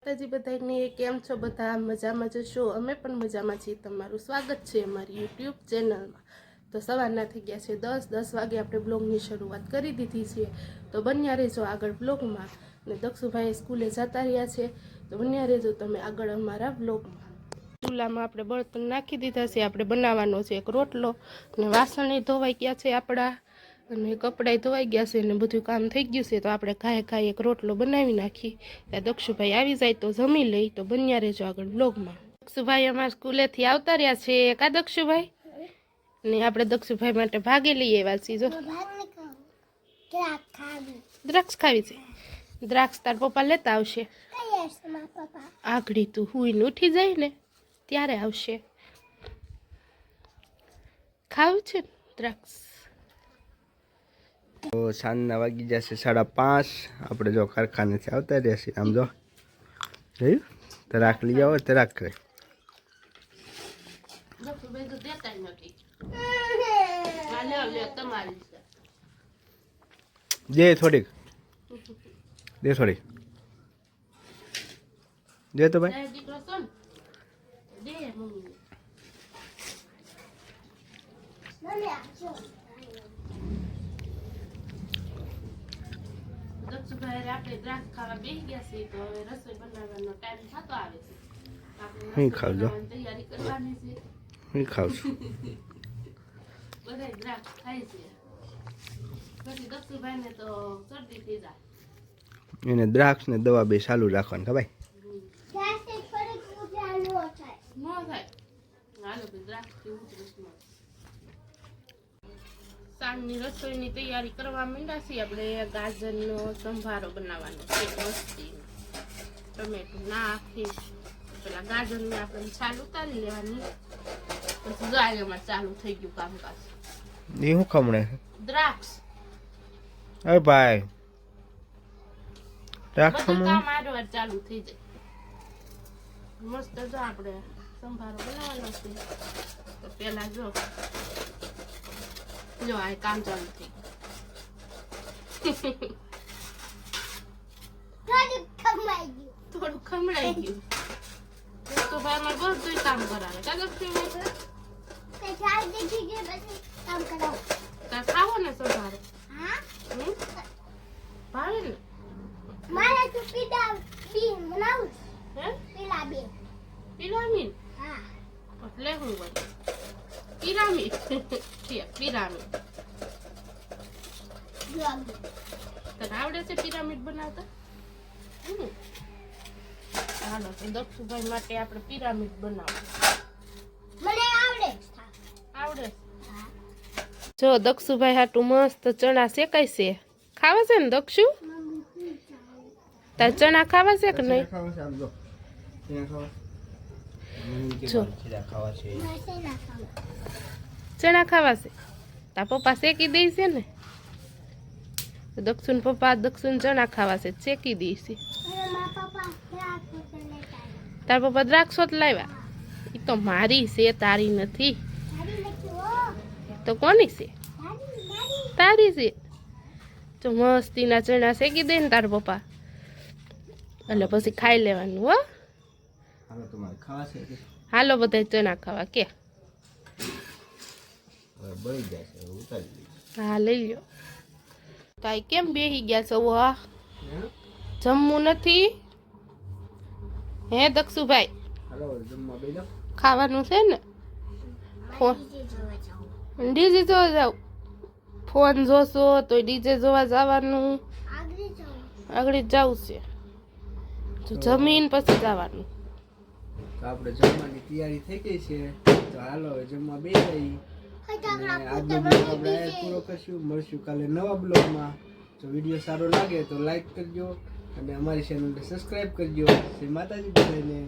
માતાજી બધાને કેમ છો? બધા મજામાં જશો? અમે પણ મજામાં છીએ। તમારું સ્વાગત છે અમારી યુટ્યુબ ચેનલમાં। તો સવારના થઈ ગયા છે 10 વાગે આપણે બ્લોગની શરૂઆત કરી દીધી છે। તો બન્યા રહેજો આગળ બ્લોગમાં। ને દક્ષુભાઈ સ્કૂલે જતા રહ્યા છે તો બન્યા રહેજો તમે આગળ અમારા બ્લોગમાં। ચૂલામાં આપણે બળતણ નાખી દીધા છે। આપણે બનાવવાનો છે એક રોટલો ને વાસણ ધોવાઈ ગયા છે આપણા અને કપડાં ધોવાઈ ગયા છે ને બધું કામ થઈ ગયું છે। તો આપણે ખાય એક રોટલો બનાવી નાખી। ત્યાં દક્ષુભાઈ આવી જાય તો જમી લઈ। તો બન્યા રહેજો આગળ બ્લોગમાં। દક્ષુભાઈ અમારા સ્કૂલેથી આવતા રહ્યા છે કા દક્ષુભાઈ? ને આપણે દક્ષુભાઈ માટે ભાગે લઈ આવ્યા છીએ। જો દ્રાક્ષ ખાવી છે? દ્રાક્ષ તાર પપ્પા લેતા આવશે। આગળી તું હુઈને ઉઠી જાય ને ત્યારે આવશે। ખાવું છે દ્રાક્ષ? તો સાંજના વાગી જશે 5:30। આપણે જો કારખાનેથી આવતા રહ્યા છીએ। આમ જો જોયું તરાક લઈ આવો તરાક કરે દે થોડીક દે થોડીક દે તો ભાઈ દક્ષુભાઈ આપણે દ્રાક્ષ ખાવા બેસી ગયા છે તો હવે રસોઈ બનાવવાનો ટાઈમ થતો આવે છે। હું ખાવ જો તૈયારી કરવાની છે। હું ખાવ છું બધા દ્રાક્ષ ખાય છે પછી દક્ષુભાઈને તો શરદી થઈ જાય। એને દ્રાક્ષ ને દવા બે ચાલુ રાખવાની ખબર ન થાય હાલો દ્રાક્ષ થી ઉતરસ ન સાંજની રસોઈની તૈયારી કરવા માંડ્યા છીએ। આપણે ગાજરનો સંભારો બનાવવાનો છે મસ્તી ટમેટું નાખી પેલા ગાજરને આપણે છાલ ઉતારી લેવાની પછી ગાયમાં ચાલુ થઈ ગયું કામકાજ। એ શું ખમણે દ્રાક્ષ અરે ભાઈ દ્રાક્ષ બધું કામ આડવાર ચાલુ થઈ જાય મસ્ત। જો આપણે સંભારો બનાવવાનો છે તો પેલા જો આ કામ ચાલુ થઈ થોડું ખમડાઈ ગયું તો ભાઈ મારે બધું કામ કરાવે ખાવો ને સંભારો ભાવે ને પિરામિડ એટલે હું બોલ પિરામિડ પિરામિડ તને આવડે છે પિરામિડ બનાવતા? હાલો દક્ષુભાઈ માટે આપણે પિરામિડ બનાવવું આવડે। જો દક્ષુભાઈ હાટું મસ્ત ચણા શેકાય છે। ખાવા છે ને દક્ષુ? તાર ચણા ખાવા છે કે નહીં? જો ચણા ખાવા છે તાર પપ્પા શેકી દે છે ને દક્ષુન પપ્પા દક્ષુન ચણા ખાવા છે શેકી દે છે। તાર પપ્પા દ્રાક્ષો જ લાવ્યા એ તો મારી છે તારી નથી તો કોની છે? તારી છે। જો મસ્તીના ચણા શેકી દે ને તાર પપ્પા એટલે પછી ખાઈ લેવાનું। હો હાલો બધા ચણા ખાવા કે હા લઈ લો। તાઈ કેમ બેહી ગયા છો? વાહ જમવું નથી હે દક્ષુભાઈ? ખાવાનું છે ને? ડીજે જોવા જાવ? ફોન જોશો તો ડીજે જોવા જવાનું? આગળ જવું છે તો જમીન પછી જવાનું। આપણે જમવાની તૈયારી થઈ ગઈ છે તો હાલો હવે જમવા બેસી આજનો બ્લોગ આપણે પૂરો કરશું। મળશું કાલે નવા બ્લોગમાં। જો વિડીયો સારો લાગે તો લાઈક કરજો અને અમારી ચેનલને સબસ્ક્રાઈબ કરજો। શ્રી માતાજી બધાને।